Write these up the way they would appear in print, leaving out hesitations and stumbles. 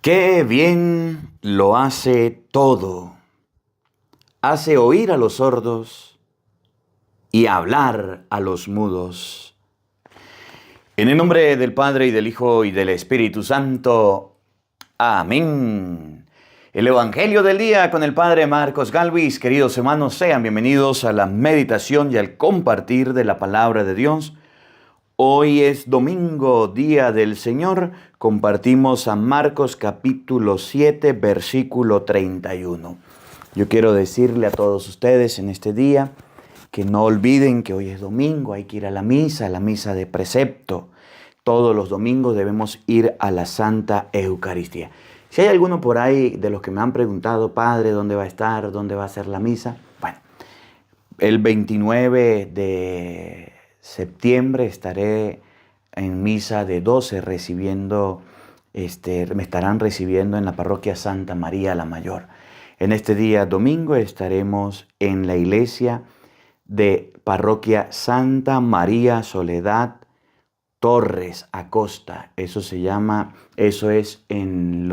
Qué bien lo hace todo. Hace oír a los sordos y hablar a los mudos. En el nombre del Padre y del Hijo y del Espíritu Santo. Amén. El Evangelio del día con el Padre Marcos Galvis. Queridos hermanos, sean bienvenidos a la meditación y al compartir de la palabra de Dios. Hoy es domingo, día del Señor. Compartimos a Marcos capítulo 7, versículo 31. Yo quiero decirle a todos ustedes en este día que no olviden que hoy es domingo, hay que ir a la misa de precepto. Todos los domingos debemos ir a la Santa Eucaristía. Si hay alguno por ahí de los que me han preguntado, Padre, ¿dónde va a estar? ¿Dónde va a ser la misa? Bueno, el 29 de septiembre estaré en misa de 12 recibiendo, me estarán recibiendo en la parroquia Santa María la Mayor. En este día domingo estaremos en la iglesia de parroquia Santa María Soledad Torres Acosta. Eso es en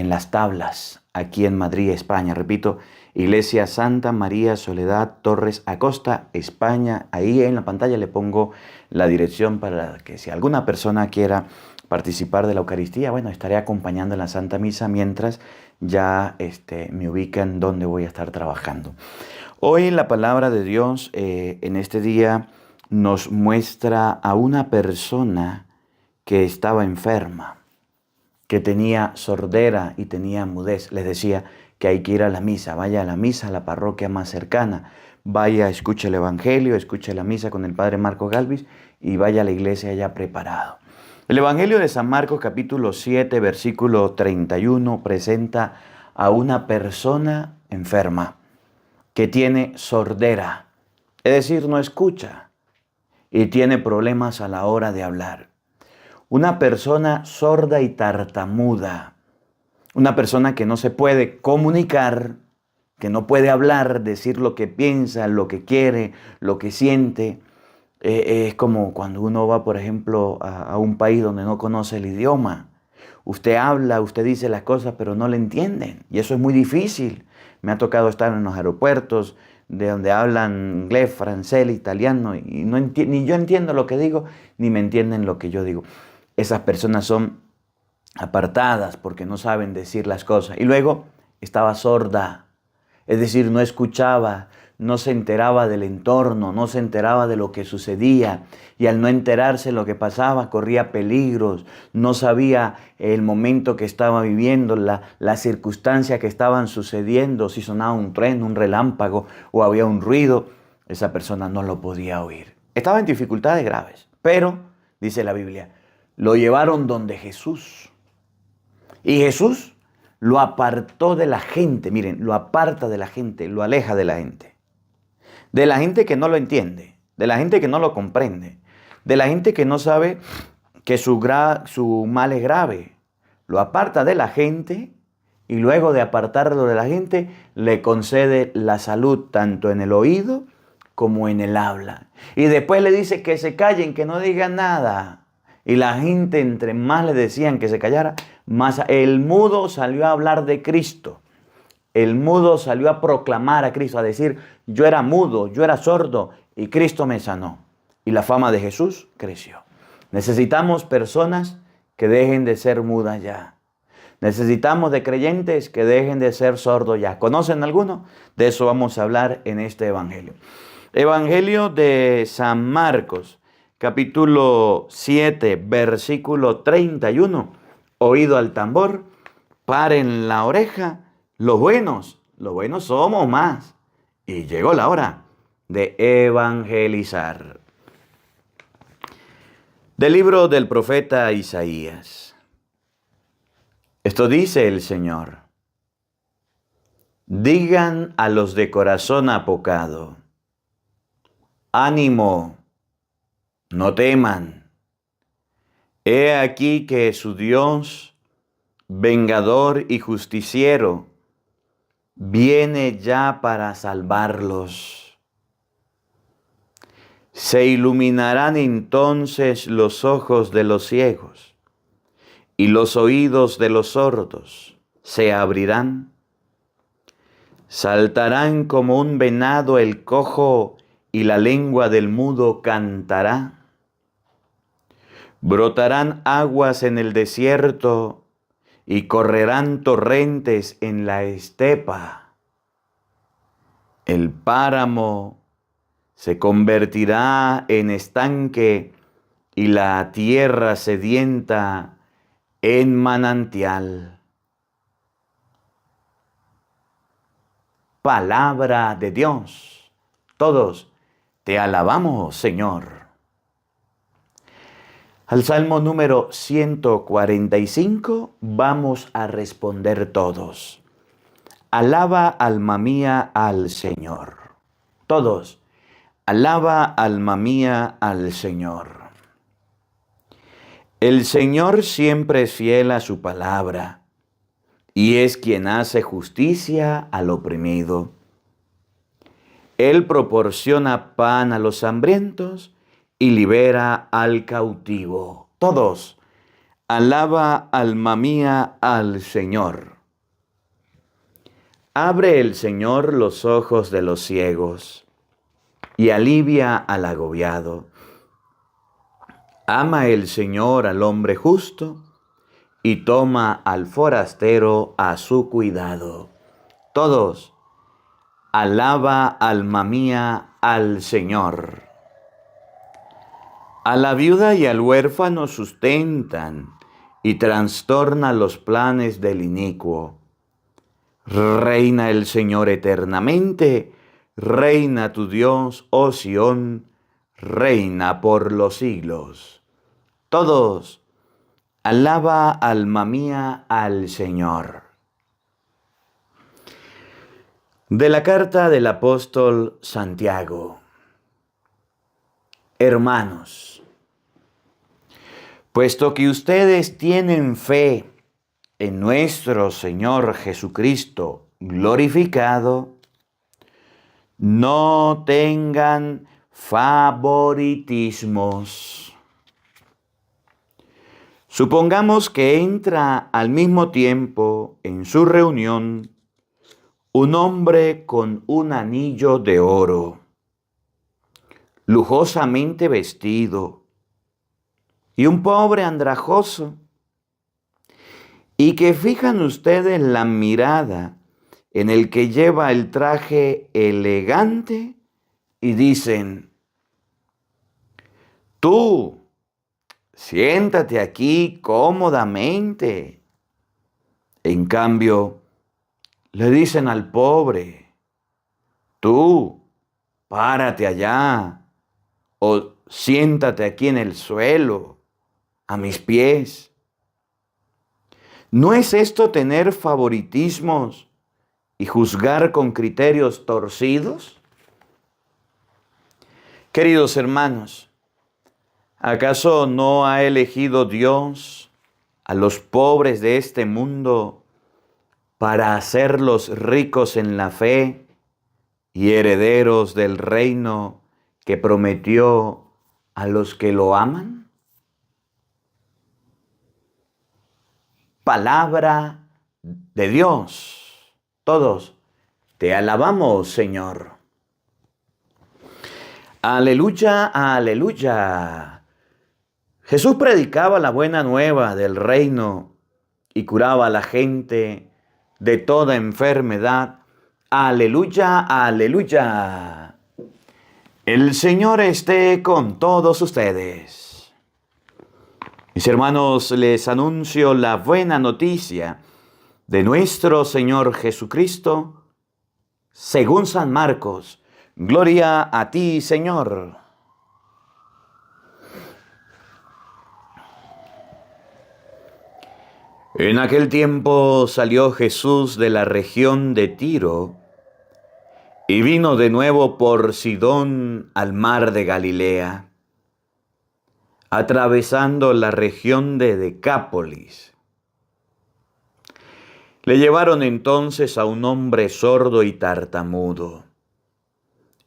las tablas, aquí en Madrid, España. Repito, Iglesia Santa María Soledad Torres Acosta, España. Ahí en la pantalla le pongo la dirección para que si alguna persona quiera participar de la Eucaristía, bueno, estaré acompañando en la Santa Misa mientras ya me ubican donde voy a estar trabajando. Hoy la palabra de Dios en este día nos muestra a una persona que estaba enferma, que tenía sordera y tenía mudez. Les decía que hay que ir a la misa, vaya a la misa, a la parroquia más cercana, vaya, escuche el Evangelio, escuche la misa con el Padre Marcos Galvis y vaya a la iglesia ya preparado. El Evangelio de San Marcos capítulo 7, versículo 31 presenta a una persona enferma que tiene sordera, es decir, no escucha y tiene problemas a la hora de hablar. Una persona sorda y tartamuda, una persona que no se puede comunicar, que no puede hablar, decir lo que piensa, lo que quiere, lo que siente. Es como cuando uno va, por ejemplo, a un país donde no conoce el idioma. Usted habla, usted dice las cosas, pero no le entienden. Y eso es muy difícil. Me ha tocado estar en los aeropuertos de donde hablan inglés, francés, italiano, y ni yo entiendo lo que digo, ni me entienden lo que yo digo. Esas personas son apartadas porque no saben decir las cosas. Y luego estaba sorda, es decir, no escuchaba, no se enteraba del entorno, no se enteraba de lo que sucedía, y al no enterarse de lo que pasaba corría peligros, no sabía el momento que estaba viviendo, la circunstancia que estaban sucediendo, si sonaba un tren, un relámpago o había un ruido, esa persona no lo podía oír. Estaba en dificultades graves, pero, dice la Biblia, lo llevaron donde Jesús. Y Jesús lo apartó de la gente, miren, lo aparta de la gente, lo aleja de la gente que no lo entiende, de la gente que no lo comprende, de la gente que no sabe que su mal es grave. Lo aparta de la gente y luego de apartarlo de la gente le concede la salud tanto en el oído como en el habla. Y después le dice que se callen, que no digan nada. Y la gente, entre más le decían que se callara, más el mudo salió a hablar de Cristo. El mudo salió a proclamar a Cristo, a decir, yo era mudo, yo era sordo y Cristo me sanó. Y la fama de Jesús creció. Necesitamos personas que dejen de ser mudas ya. Necesitamos de creyentes que dejen de ser sordos ya. ¿Conocen alguno? De eso vamos a hablar en este Evangelio. Evangelio de San Marcos, capítulo 7, versículo 31. Oído al tambor, paren la oreja. Los buenos somos más. Y llegó la hora de evangelizar. Del libro del profeta Isaías. Esto dice el Señor. Digan a los de corazón apocado, ánimo, no teman. He aquí que su Dios, vengador y justiciero, viene ya para salvarlos. Se iluminarán entonces los ojos de los ciegos y los oídos de los sordos se abrirán. Saltarán como un venado el cojo, y la lengua del mudo cantará. Brotarán aguas en el desierto, y correrán torrentes en la estepa. El páramo se convertirá en estanque, y la tierra sedienta en manantial. Palabra de Dios. Todos te alabamos, Señor. Al Salmo número 145 vamos a responder todos. Alaba, alma mía, al Señor. Todos. Alaba, alma mía, al Señor. El Señor siempre es fiel a su palabra, y es quien hace justicia al oprimido. Él proporciona pan a los hambrientos y libera al cautivo. Todos, alaba, alma mía, al Señor. Abre el Señor los ojos de los ciegos y alivia al agobiado. Ama el Señor al hombre justo y toma al forastero a su cuidado. Todos, alaba, alma mía, al Señor. A la viuda y al huérfano sustentan y trastorna los planes del inicuo. Reina el Señor eternamente, reina tu Dios, oh Sión, reina por los siglos. Todos, alaba, alma mía, al Señor. De la carta del apóstol Santiago. Hermanos, puesto que ustedes tienen fe en nuestro Señor Jesucristo glorificado, no tengan favoritismos. Supongamos que entra al mismo tiempo en su reunión un hombre con un anillo de oro, lujosamente vestido, y un pobre andrajoso, y que fijan ustedes la mirada en el que lleva el traje elegante y dicen: tú, siéntate aquí cómodamente. En cambio, le dicen al pobre: tú, párate allá, o siéntate aquí en el suelo, a mis pies. ¿No es esto tener favoritismos y juzgar con criterios torcidos? Queridos hermanos, ¿acaso no ha elegido Dios a los pobres de este mundo para hacerlos ricos en la fe y herederos del reino que prometió a los que lo aman? Palabra de Dios. Todos te alabamos, Señor. Aleluya, aleluya. Jesús predicaba la buena nueva del reino y curaba a la gente de toda enfermedad. Aleluya, aleluya. El Señor esté con todos ustedes. Mis hermanos, les anuncio la buena noticia de nuestro Señor Jesucristo según San Marcos. Gloria a ti, Señor. En aquel tiempo salió Jesús de la región de Tiro y vino de nuevo por Sidón al mar de Galilea, atravesando la región de Decápolis. Le llevaron entonces a un hombre sordo y tartamudo,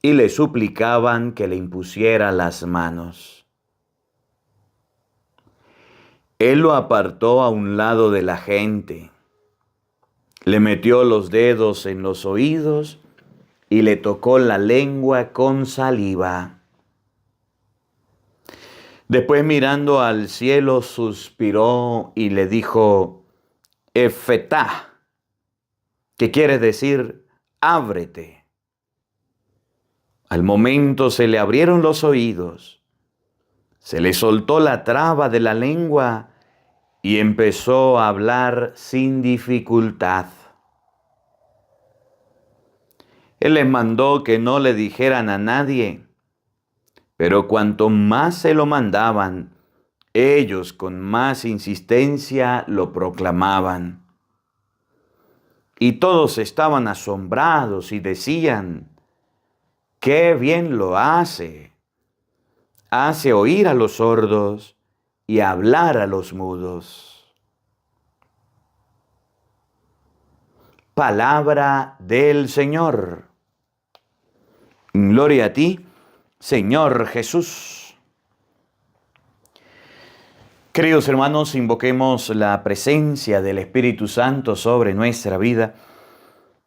y le suplicaban que le impusiera las manos. Él lo apartó a un lado de la gente, le metió los dedos en los oídos y le tocó la lengua con saliva. Después, mirando al cielo, suspiró y le dijo: Efetá, que quiere decir ábrete. Al momento se le abrieron los oídos, se le soltó la traba de la lengua y empezó a hablar sin dificultad. Él les mandó que no le dijeran a nadie, pero cuanto más se lo mandaban, ellos con más insistencia lo proclamaban. Y todos estaban asombrados y decían: ¡qué bien lo hace! Hace oír a los sordos y hablar a los mudos. Palabra del Señor. Gloria a ti, Señor Jesús. Queridos hermanos, invoquemos la presencia del Espíritu Santo sobre nuestra vida.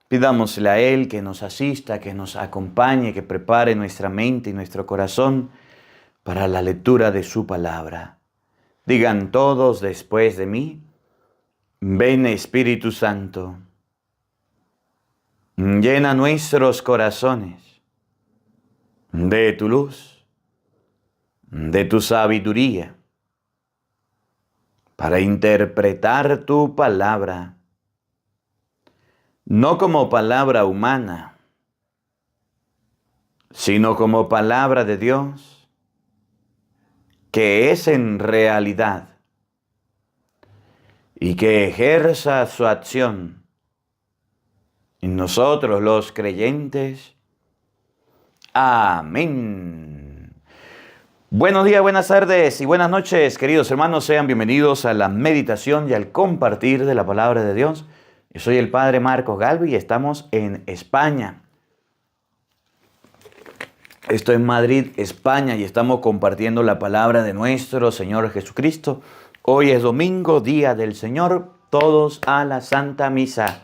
Pidámosle a Él que nos asista, que nos acompañe, que prepare nuestra mente y nuestro corazón para la lectura de su palabra. Digan todos después de mí: ven Espíritu Santo, llena nuestros corazones de tu luz, de tu sabiduría, para interpretar tu palabra, no como palabra humana, sino como palabra de Dios, que es en realidad, y que ejerza su acción en nosotros los creyentes. Amén. Buenos días, buenas tardes y buenas noches, queridos hermanos. Sean bienvenidos a la meditación y al compartir de la palabra de Dios. Yo soy el Padre Marcos Galvi y estamos en España. Estoy en Madrid, España, y estamos compartiendo la palabra de nuestro Señor Jesucristo. Hoy es domingo, día del Señor, todos a la Santa Misa.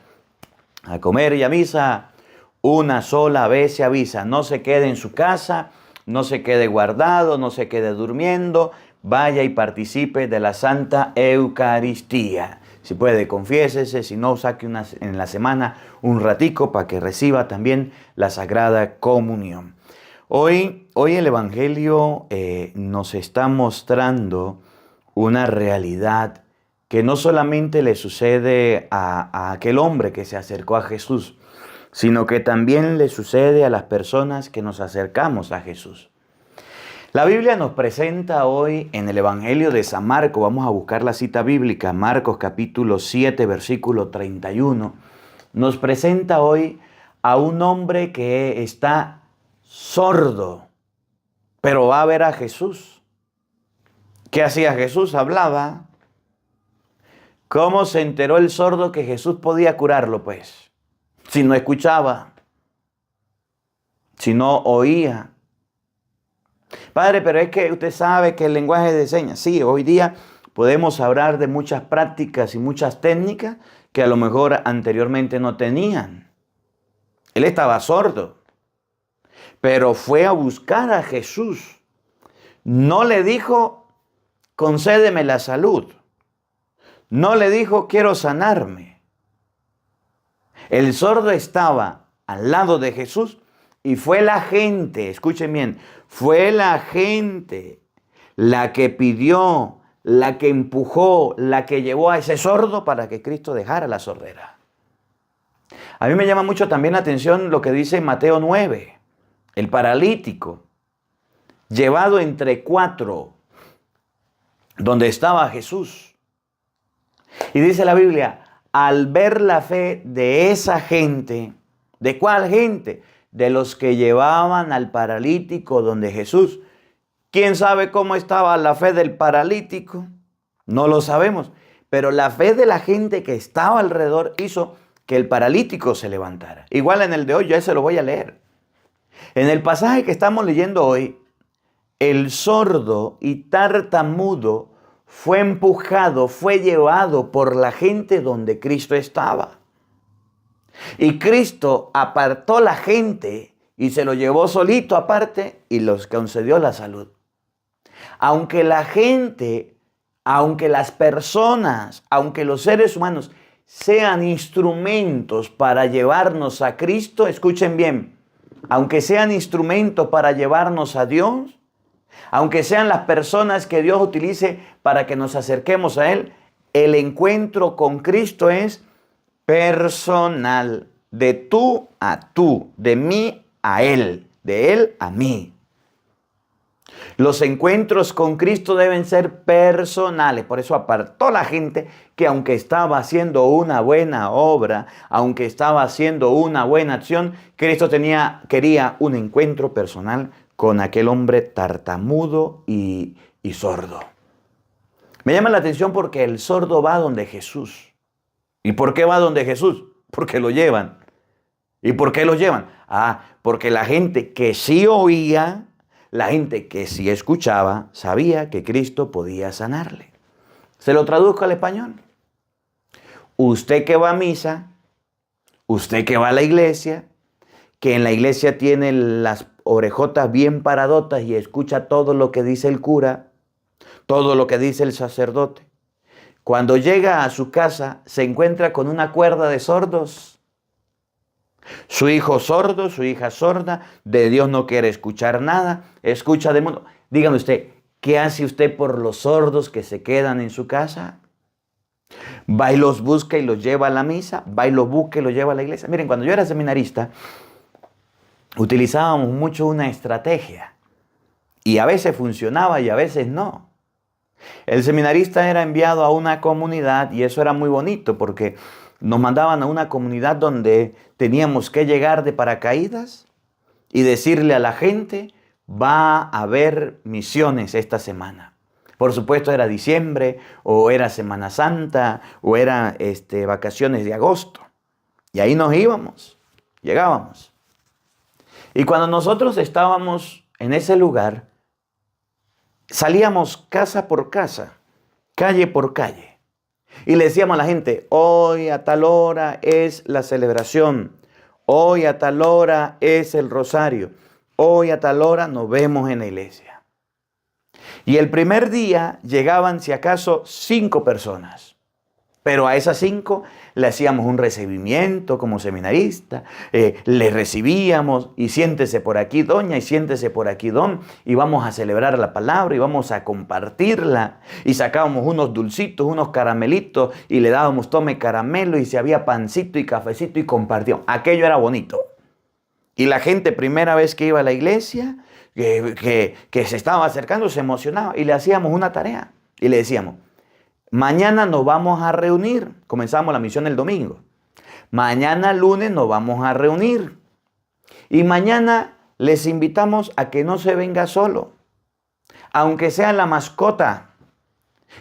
A comer y a misa, una sola vez se avisa. No se quede en su casa, no se quede guardado, no se quede durmiendo. Vaya y participe de la Santa Eucaristía. Si puede, confiésese, si no, saque en la semana un ratico para que reciba también la Sagrada Comunión. Hoy el Evangelio nos está mostrando una realidad que no solamente le sucede a aquel hombre que se acercó a Jesús, sino que también le sucede a las personas que nos acercamos a Jesús. La Biblia nos presenta hoy en el Evangelio de San Marcos, vamos a buscar la cita bíblica, Marcos capítulo 7, versículo 31, nos presenta hoy a un hombre que está sordo, pero va a ver a Jesús. ¿Qué hacía Jesús? Hablaba. ¿Cómo se enteró el sordo que Jesús podía curarlo, pues? Si no escuchaba, si no oía. Padre, pero es que usted sabe que el lenguaje de señas, sí, hoy día podemos hablar de muchas prácticas y muchas técnicas que a lo mejor anteriormente no tenían. Él estaba sordo, pero fue a buscar a Jesús. No le dijo: concédeme la salud. No le dijo: quiero sanarme. El sordo estaba al lado de Jesús y fue la gente, escuchen bien, fue la gente la que pidió, la que empujó, la que llevó a ese sordo para que Cristo dejara la sordera. A mí me llama mucho también la atención lo que dice Mateo 9, el paralítico, llevado entre 4, donde estaba Jesús. Y dice la Biblia, al ver la fe de esa gente, ¿de cuál gente? De los que llevaban al paralítico donde Jesús. ¿Quién sabe cómo estaba la fe del paralítico? No lo sabemos, pero la fe de la gente que estaba alrededor hizo que el paralítico se levantara. Igual en el de hoy, ya se lo voy a leer. En el pasaje que estamos leyendo hoy, el sordo y tartamudo fue empujado, fue llevado por la gente donde Cristo estaba. Y Cristo apartó la gente y se lo llevó solito aparte y los concedió la salud. Aunque la gente, aunque las personas, aunque los seres humanos sean instrumentos para llevarnos a Cristo, escuchen bien, aunque sean instrumentos para llevarnos a Dios, aunque sean las personas que Dios utilice para que nos acerquemos a Él, el encuentro con Cristo es personal, de tú a tú, de mí a Él, de Él a mí. Los encuentros con Cristo deben ser personales. Por eso apartó la gente que aunque estaba haciendo una buena obra, aunque estaba haciendo una buena acción, Cristo quería un encuentro personal con aquel hombre tartamudo y sordo. Me llama la atención porque el sordo va donde Jesús. ¿Y por qué va donde Jesús? Porque lo llevan. ¿Y por qué lo llevan? Porque la gente que sí oía, la gente que sí escuchaba, sabía que Cristo podía sanarle. Se lo traduzco al español. Usted que va a misa, usted que va a la iglesia, que en la iglesia tiene las orejotas bien paradotas y escucha todo lo que dice el cura, todo lo que dice el sacerdote. Cuando llega a su casa, se encuentra con una cuerda de sordos. Su hijo sordo, su hija sorda, de Dios no quiere escuchar nada, escucha del mundo. Dígame usted, ¿qué hace usted por los sordos que se quedan en su casa? Va y los busca y los lleva a la misa, va y los busca y los lleva a la iglesia. Miren, cuando yo era seminarista, utilizábamos mucho una estrategia y a veces funcionaba y a veces no. El seminarista era enviado a una comunidad y eso era muy bonito porque nos mandaban a una comunidad donde teníamos que llegar de paracaídas y decirle a la gente, va a haber misiones esta semana. Por supuesto era diciembre o era Semana Santa o era vacaciones de agosto. Y ahí nos íbamos, llegábamos. Y cuando nosotros estábamos en ese lugar, salíamos casa por casa, calle por calle. Y le decíamos a la gente, hoy a tal hora es la celebración, hoy a tal hora es el rosario, hoy a tal hora nos vemos en la iglesia. Y el primer día llegaban si acaso 5 personas. Pero a esas 5 le hacíamos un recibimiento como seminarista, le recibíamos y siéntese por aquí doña y siéntese por aquí don y vamos a celebrar la palabra y vamos a compartirla y sacábamos unos dulcitos, unos caramelitos y le dábamos tome caramelo y si había pancito y cafecito y compartíamos. Aquello era bonito. Y la gente primera vez que iba a la iglesia, que se estaba acercando, se emocionaba y le hacíamos una tarea y le decíamos, mañana nos vamos a reunir. Comenzamos la misión el domingo. Mañana lunes nos vamos a reunir. Y mañana les invitamos a que no se venga solo. Aunque sea la mascota.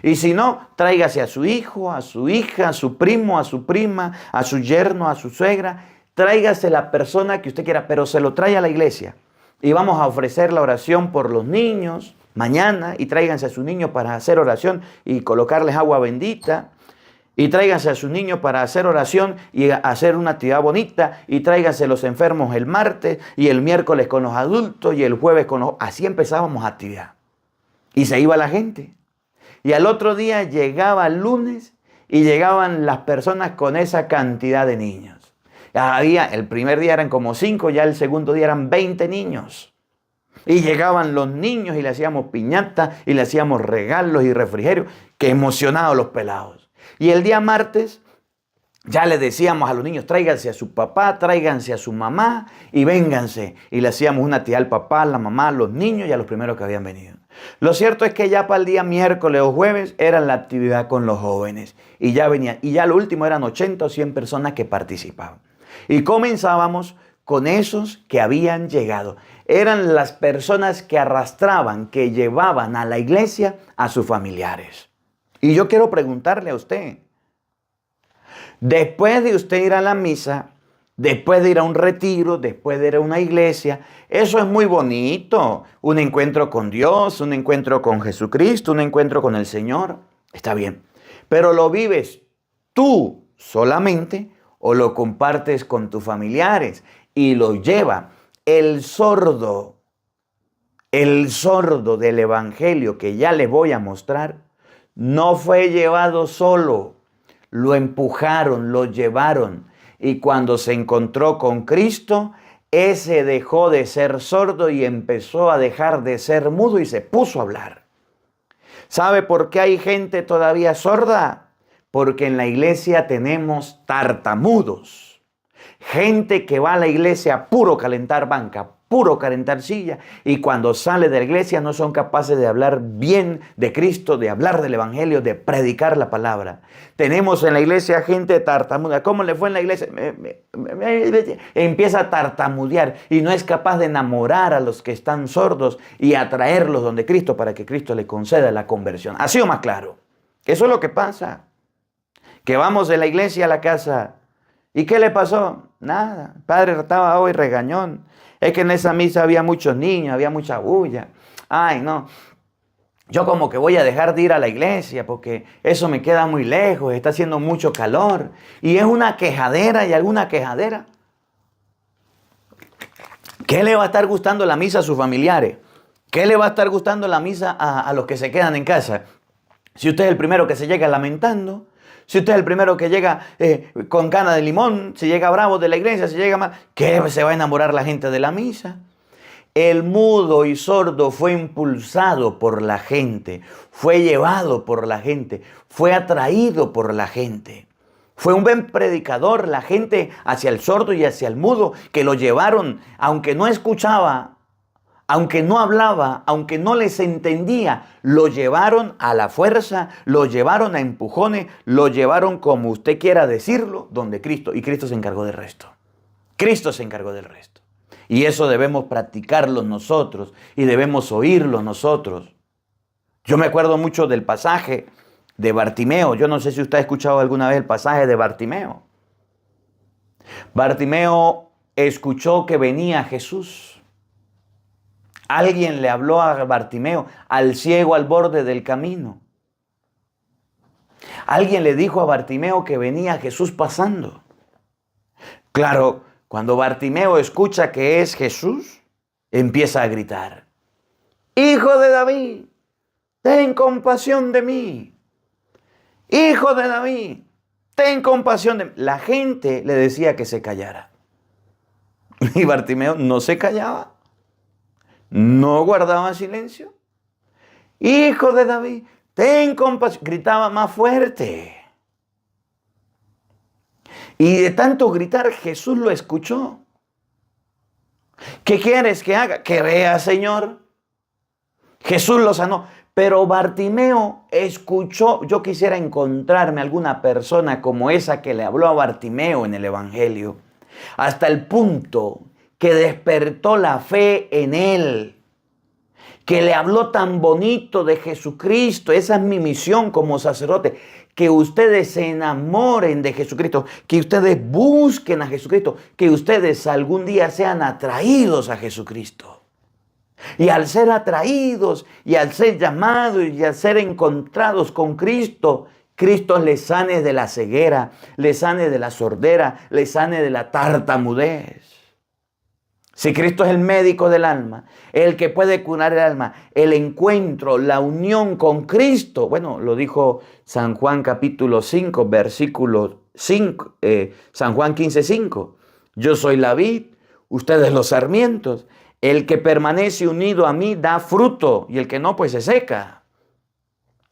Y si no, tráigase a su hijo, a su hija, a su primo, a su prima, a su yerno, a su suegra. Tráigase la persona que usted quiera, pero se lo trae a la iglesia. Y vamos a ofrecer la oración por los niños. Mañana y tráiganse a sus niños para hacer oración y colocarles agua bendita. Y tráiganse a sus niños para hacer oración y hacer una actividad bonita. Y tráiganse los enfermos el martes y el miércoles con los adultos y el jueves con los... Así empezábamos actividad. Y se iba la gente. Y al otro día llegaba el lunes y llegaban las personas con esa cantidad de niños. El primer día eran como 5, ya el segundo día eran 20 niños. Y llegaban los niños y le hacíamos piñata y le hacíamos regalos y refrigerios. Qué emocionados los pelados. Y el día martes ya le decíamos a los niños, tráiganse a su papá, tráiganse a su mamá y vénganse. Y le hacíamos una tía al papá, a la mamá, a los niños y a los primeros que habían venido. Lo cierto es que ya para el día miércoles o jueves era la actividad con los jóvenes. Y ya venían. Y ya lo último eran 80 o 100 personas que participaban. Y comenzábamos con esos que habían llegado. Eran las personas que arrastraban, que llevaban a la iglesia a sus familiares. Y yo quiero preguntarle a usted, después de usted ir a la misa, después de ir a un retiro, después de ir a una iglesia, eso es muy bonito. Un encuentro con Dios, un encuentro con Jesucristo, un encuentro con el Señor. Está bien. Pero ¿lo vives tú solamente o lo compartes con tus familiares y lo lleva el sordo? El sordo del evangelio que ya les voy a mostrar no fue llevado solo, lo empujaron, lo llevaron y cuando se encontró con Cristo, ese dejó de ser sordo y empezó a dejar de ser mudo y se puso a hablar. ¿Sabe por qué hay gente todavía sorda? Porque en la iglesia tenemos tartamudos. Gente que va a la iglesia a puro calentar banca, puro calentar silla, y cuando sale de la iglesia no son capaces de hablar bien de Cristo, de hablar del evangelio, de predicar la palabra. Tenemos en la iglesia gente tartamuda. ¿Cómo le fue en la iglesia? Empieza a tartamudear y no es capaz de enamorar a los que están sordos y atraerlos donde Cristo para que Cristo le conceda la conversión. ¿Así o más claro? Eso es lo que pasa. Que vamos de la iglesia a la casa. ¿Y qué le pasó? Nada. El padre estaba hoy regañón. Es que en esa misa había muchos niños, había mucha bulla. Ay, no. Yo como que voy a dejar de ir a la iglesia porque eso me queda muy lejos, está haciendo mucho calor. Y es una quejadera y alguna quejadera. ¿Qué le va a estar gustando la misa a sus familiares? ¿Qué le va a estar gustando la misa a los que se quedan en casa? Si usted es el primero que se llega lamentando, si usted es el primero que llega con gana de limón, si llega bravo de la iglesia, si llega mal, ¿qué se va a enamorar la gente de la misa? El mudo y sordo fue impulsado por la gente, fue llevado por la gente, fue atraído por la gente. Fue un buen predicador, la gente hacia el sordo y hacia el mudo, que lo llevaron, aunque no escuchaba, aunque no hablaba, aunque no les entendía, lo llevaron a la fuerza, lo llevaron a empujones, lo llevaron como usted quiera decirlo, donde Cristo, y Cristo se encargó del resto. Cristo se encargó del resto. Y eso debemos practicarlo nosotros y debemos oírlo nosotros. Yo me acuerdo mucho del pasaje de Bartimeo. Yo no sé si usted ha escuchado alguna vez el pasaje de Bartimeo. Bartimeo escuchó que venía Jesús. Alguien le habló a Bartimeo, al ciego al borde del camino. Alguien le dijo a Bartimeo que venía Jesús pasando. Claro, cuando Bartimeo escucha que es Jesús, empieza a gritar: ¡Hijo de David, ten compasión de mí! ¡Hijo de David, ten compasión de mí! La gente le decía que se callara. Y Bartimeo no se callaba. No guardaba silencio. Hijo de David, ten compasión. Gritaba más fuerte. Y de tanto gritar, Jesús lo escuchó. ¿Qué quieres que haga? Que vea, Señor. Jesús lo sanó. Pero Bartimeo escuchó. Yo quisiera encontrarme alguna persona como esa que le habló a Bartimeo en el Evangelio. Hasta el punto que despertó la fe en él, que le habló tan bonito de Jesucristo. Esa es mi misión como sacerdote, que ustedes se enamoren de Jesucristo, que ustedes busquen a Jesucristo, que ustedes algún día sean atraídos a Jesucristo. Y al ser atraídos, y al ser llamados, y al ser encontrados con Cristo, Cristo les sane de la ceguera, les sane de la sordera, les sane de la tartamudez. Si Cristo es el médico del alma, el que puede curar el alma, el encuentro, la unión con Cristo. Bueno, lo dijo San Juan capítulo 5, versículo 5, San Juan 15:5. Yo soy la vid, ustedes los sarmientos. El que permanece unido a mí da fruto y el que no, pues se seca.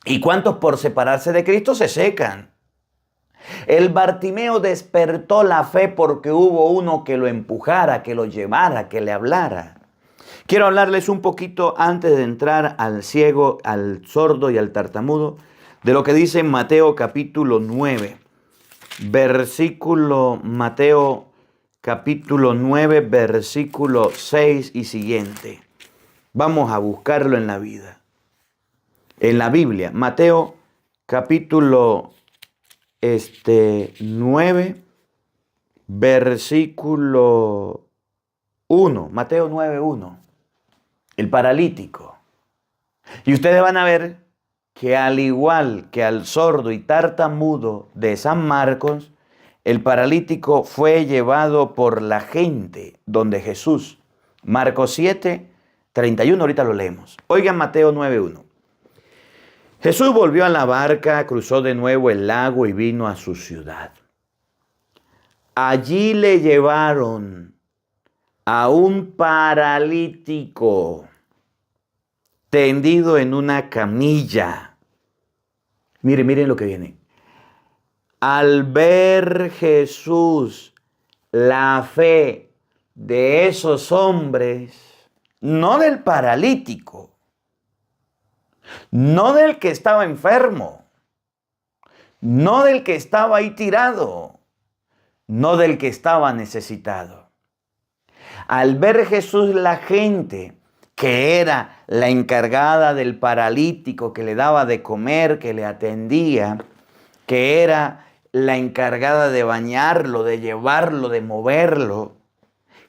¿Y cuántos por separarse de Cristo se secan? El Bartimeo despertó la fe porque hubo uno que lo empujara, que lo llevara, que le hablara. Quiero hablarles un poquito antes de entrar al ciego, al sordo y al tartamudo, de lo que dice Mateo capítulo 9, Mateo capítulo 9, versículo 6 y siguiente. Vamos a buscarlo en la vida. En la Biblia, Mateo capítulo 9, versículo 1. Mateo 9, 1. El paralítico. Y ustedes van a ver que al igual que al sordo y tartamudo de San Marcos, el paralítico fue llevado por la gente donde Jesús. Marcos 7, 31, ahorita lo leemos. Oigan Mateo 9:1. Jesús volvió a la barca, cruzó de nuevo el lago y vino a su ciudad. Allí le llevaron a un paralítico tendido en una camilla. Miren lo que viene. Al ver Jesús la fe de esos hombres, no del paralítico, no del que estaba enfermo, no del que estaba ahí tirado, no del que estaba necesitado. Al ver Jesús la gente que era la encargada del paralítico, que le daba de comer, que le atendía, que era la encargada de bañarlo, de llevarlo, de moverlo,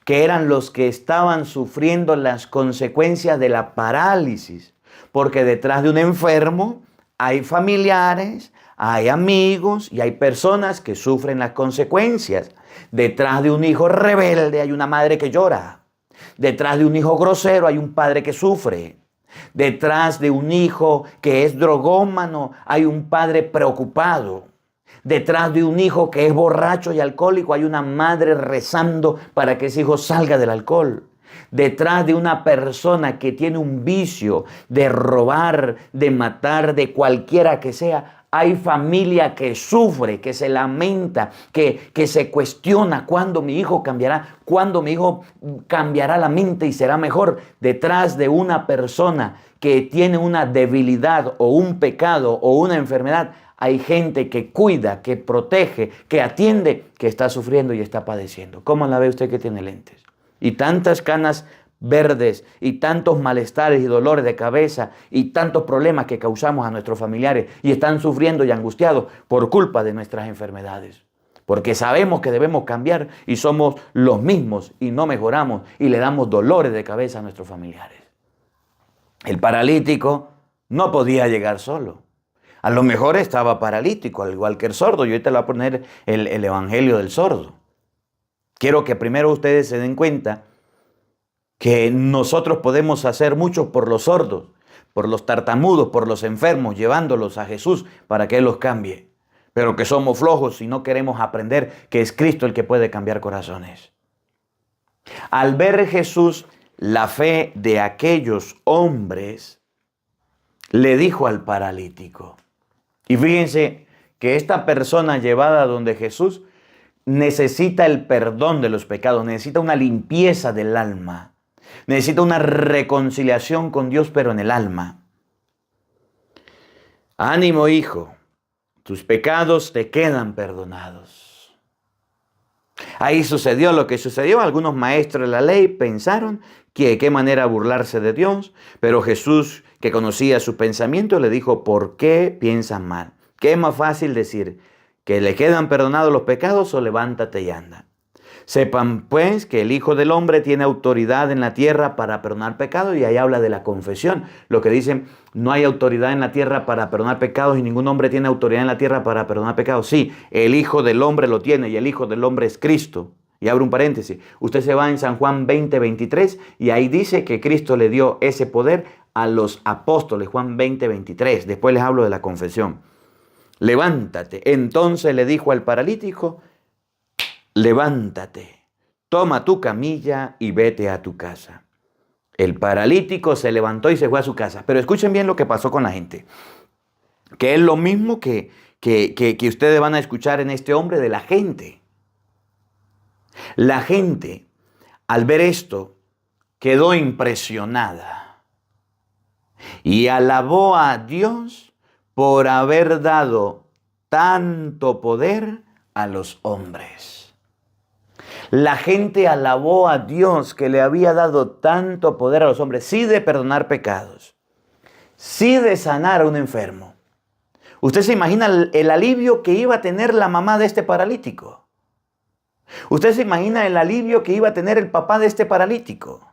que eran los que estaban sufriendo las consecuencias de la parálisis, porque detrás de un enfermo hay familiares, hay amigos y hay personas que sufren las consecuencias. Detrás de un hijo rebelde hay una madre que llora. Detrás de un hijo grosero hay un padre que sufre. Detrás de un hijo que es drogómano hay un padre preocupado. Detrás de un hijo que es borracho y alcohólico hay una madre rezando para que ese hijo salga del alcohol. Detrás de una persona que tiene un vicio de robar, de matar, de cualquiera que sea, hay familia que sufre, que se lamenta, que se cuestiona cuándo mi hijo cambiará, cuándo mi hijo cambiará la mente y será mejor. Detrás de una persona que tiene una debilidad o un pecado o una enfermedad, hay gente que cuida, que protege, que atiende, que está sufriendo y está padeciendo. ¿Cómo la ve usted que tiene lentes? Y tantas canas verdes y tantos malestares y dolores de cabeza y tantos problemas que causamos a nuestros familiares y están sufriendo y angustiados por culpa de nuestras enfermedades. Porque sabemos que debemos cambiar y somos los mismos y no mejoramos y le damos dolores de cabeza a nuestros familiares. El paralítico no podía llegar solo. A lo mejor estaba paralítico, al igual que el sordo. Yo ahorita le voy a poner el evangelio del sordo. Quiero que primero ustedes se den cuenta que nosotros podemos hacer mucho por los sordos, por los tartamudos, por los enfermos, llevándolos a Jesús para que Él los cambie. Pero que somos flojos y no queremos aprender que es Cristo el que puede cambiar corazones. Al ver Jesús la fe de aquellos hombres, le dijo al paralítico. Y fíjense que esta persona llevada donde Jesús necesita el perdón de los pecados, necesita una limpieza del alma. Necesita una reconciliación con Dios, pero en el alma. Ánimo, hijo, tus pecados te quedan perdonados. Ahí sucedió lo que sucedió. Algunos maestros de la ley pensaron que de qué manera burlarse de Dios, pero Jesús, que conocía sus pensamientos, le dijo, ¿por qué piensan mal? ¿Qué es más fácil decir? ¿Que le quedan perdonados los pecados o levántate y anda? Sepan pues que el Hijo del Hombre tiene autoridad en la tierra para perdonar pecados, y ahí habla de la confesión. Lo que dicen, no hay autoridad en la tierra para perdonar pecados y ningún hombre tiene autoridad en la tierra para perdonar pecados. Sí, el Hijo del Hombre lo tiene y el Hijo del Hombre es Cristo. Y abro un paréntesis, usted se va en San Juan 20, 23 y ahí dice que Cristo le dio ese poder a los apóstoles, Juan 20, 23. Después les hablo de la confesión. Levántate. Entonces le dijo al paralítico, levántate, toma tu camilla y vete a tu casa. El paralítico se levantó y se fue a su casa. Pero escuchen bien lo que pasó con la gente, que es lo mismo que ustedes van a escuchar en este hombre de la gente. La gente, al ver esto, quedó impresionada y alabó a Dios por haber dado tanto poder a los hombres. La gente alabó a Dios que le había dado tanto poder a los hombres, sí de perdonar pecados, sí de sanar a un enfermo. ¿Usted se imagina el alivio que iba a tener la mamá de este paralítico? ¿Usted se imagina el alivio que iba a tener el papá de este paralítico?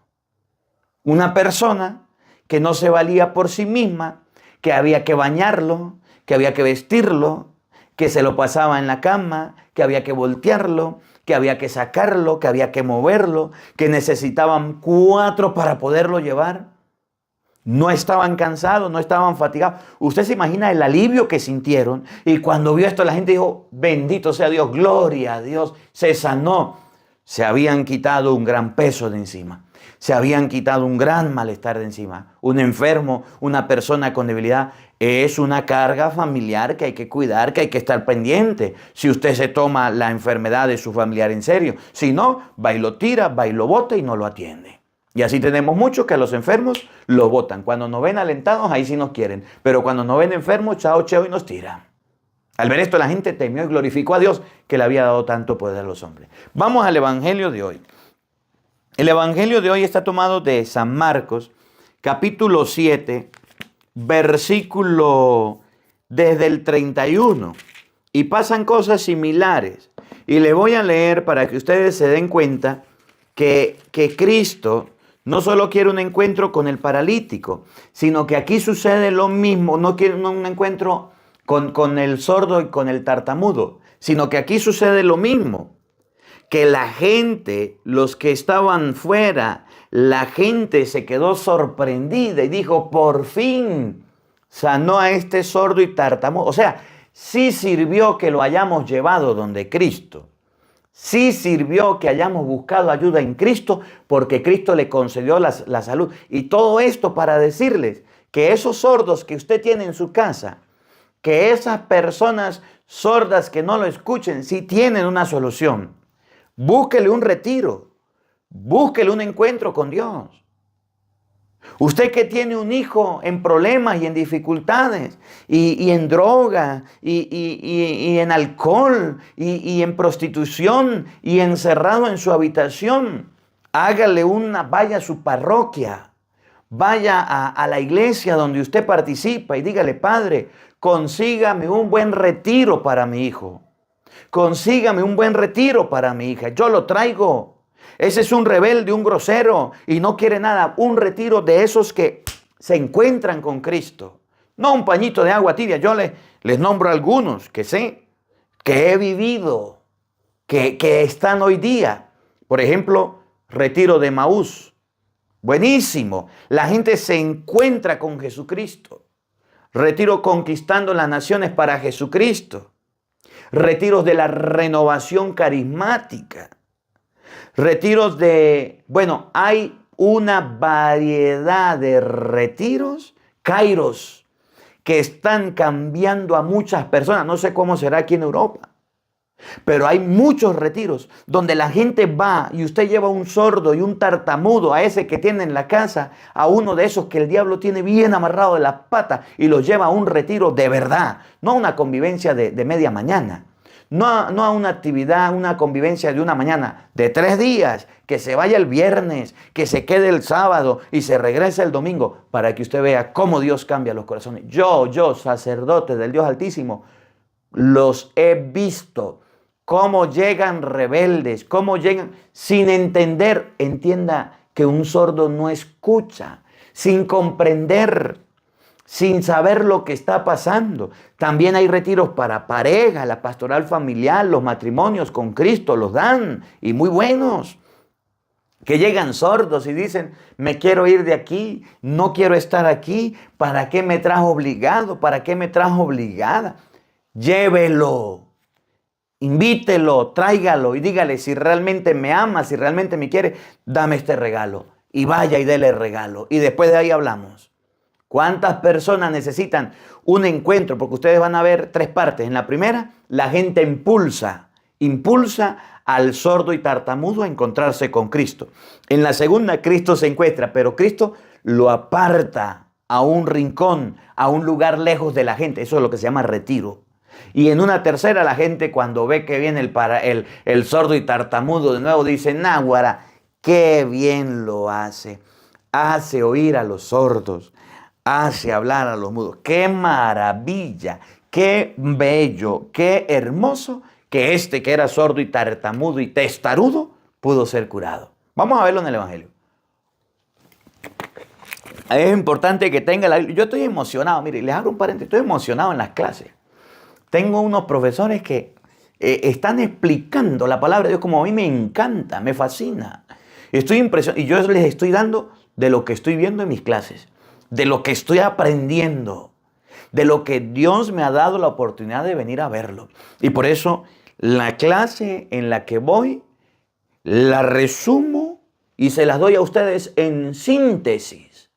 Una persona que no se valía por sí misma, que había que bañarlo, que había que vestirlo, que se lo pasaba en la cama, que había que voltearlo, que había que sacarlo, que había que moverlo, que necesitaban 4 para poderlo llevar. No estaban cansados, no estaban fatigados. Usted se imagina el alivio que sintieron. Y cuando vio esto, la gente dijo, bendito sea Dios, gloria a Dios. Se sanó. Se habían quitado un gran peso de encima. Se habían quitado un gran malestar de encima. Un enfermo, una persona con debilidad, es una carga familiar que hay que cuidar, que hay que estar pendiente. Si usted se toma la enfermedad de su familiar en serio. Si no, va y lo tira, va y lo bota y no lo atiende. Y así tenemos muchos que a los enfermos los botan. Cuando nos ven alentados, ahí sí nos quieren. Pero cuando nos ven enfermos, chao, cheo y nos tiran. Al ver esto, la gente temió y glorificó a Dios que le había dado tanto poder a los hombres. Vamos al Evangelio de hoy. El Evangelio de hoy está tomado de San Marcos, capítulo 7, versículo desde el 31. Y pasan cosas similares. Y le voy a leer para que ustedes se den cuenta que Cristo no solo quiere un encuentro con el paralítico, sino que aquí sucede lo mismo. No quiere un encuentro con el sordo y con el tartamudo, sino que aquí sucede lo mismo. Que la gente, los que estaban fuera, la gente se quedó sorprendida y dijo, por fin sanó a este sordo y tartamudo. O sea, sí sirvió que lo hayamos llevado donde Cristo. Sí sirvió que hayamos buscado ayuda en Cristo porque Cristo le concedió la salud. Y todo esto para decirles que esos sordos que usted tiene en su casa, que esas personas sordas que no lo escuchen, sí tienen una solución. Búsquele un retiro, búsquele un encuentro con Dios. Usted que tiene un hijo en problemas y en dificultades, y en droga, y en alcohol, y en prostitución, y encerrado en su habitación, vaya a su parroquia, vaya a la iglesia donde usted participa y dígale, Padre, consígame un buen retiro para mi hijo. Consígame un buen retiro para mi hija. Yo lo traigo. Ese es un rebelde, un grosero y no quiere nada. Un retiro de esos que se encuentran con Cristo. No un pañito de agua tibia. Yo les nombro algunos que sé, que he vivido, que están hoy día. Por ejemplo, retiro de Emaús. Buenísimo. La gente se encuentra con Jesucristo. Retiro conquistando las naciones para Jesucristo. Retiros de la renovación carismática. Retiros hay una variedad de retiros, kairos, que están cambiando a muchas personas. No sé cómo será aquí en Europa, pero hay muchos retiros donde la gente va y usted lleva un sordo y un tartamudo a ese que tiene en la casa, a uno de esos que el diablo tiene bien amarrado de las patas y los lleva a un retiro de verdad, no a una convivencia de media mañana. No a una actividad, una convivencia de una mañana, de 3 días, que se vaya el viernes, que se quede el sábado y se regrese el domingo, para que usted vea cómo Dios cambia los corazones. Yo, sacerdote del Dios Altísimo, los he visto, cómo llegan rebeldes, cómo llegan sin entender. Entienda que un sordo no escucha, sin comprender, sin saber lo que está pasando. También hay retiros para pareja, la pastoral familiar, los matrimonios con Cristo los dan y muy buenos. Que llegan sordos y dicen, me quiero ir de aquí, no quiero estar aquí, ¿para qué me trajo obligado? ¿Para qué me trajo obligada? Llévelo, invítelo, tráigalo y dígale, si realmente me ama, si realmente me quiere, dame este regalo. Y vaya y dele el regalo. Y después de ahí hablamos. ¿Cuántas personas necesitan un encuentro? Porque ustedes van a ver 3 partes. En la primera, la gente impulsa al sordo y tartamudo a encontrarse con Cristo. En la segunda, Cristo se encuentra, pero Cristo lo aparta a un rincón, a un lugar lejos de la gente. Eso es lo que se llama retiro. Y en una tercera, la gente cuando ve que viene el sordo y tartamudo de nuevo, dice, náguara, qué bien lo hace. Hace oír a los sordos. Hace hablar a los mudos. ¡Qué maravilla! ¡Qué bello! ¡Qué hermoso! Que este que era sordo y tartamudo y testarudo pudo ser curado. Vamos a verlo en el Evangelio. Es importante que tenga la Biblia. Yo estoy emocionado, mire, les abro un paréntesis, estoy emocionado en las clases. Tengo unos profesores que están explicando la palabra de Dios como a mí me encanta, me fascina. Estoy impresionado y yo les estoy dando de lo que estoy viendo en mis clases, de lo que estoy aprendiendo, de lo que Dios me ha dado la oportunidad de venir a verlo. Y por eso la clase en la que voy la resumo y se las doy a ustedes en síntesis.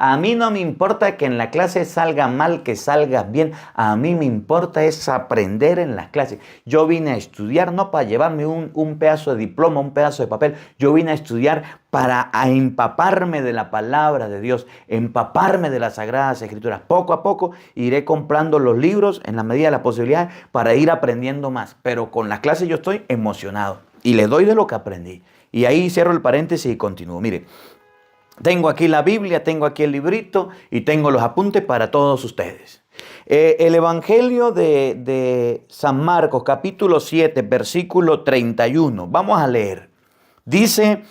A mí no me importa que en la clase salga mal, que salga bien. A mí me importa es aprender en las clases. Yo vine a estudiar no para llevarme un pedazo de diploma, un pedazo de papel. Yo vine a estudiar para empaparme de la palabra de Dios, empaparme de las Sagradas Escrituras. Poco a poco iré comprando los libros en la medida de la posibilidad para ir aprendiendo más. Pero con las clases yo estoy emocionado y le doy de lo que aprendí. Y ahí cierro el paréntesis y continúo. Mire. Tengo aquí la Biblia, tengo aquí el librito y tengo los apuntes para todos ustedes. El Evangelio de San Marcos, capítulo 7, versículo 31. Vamos a leer. Dice,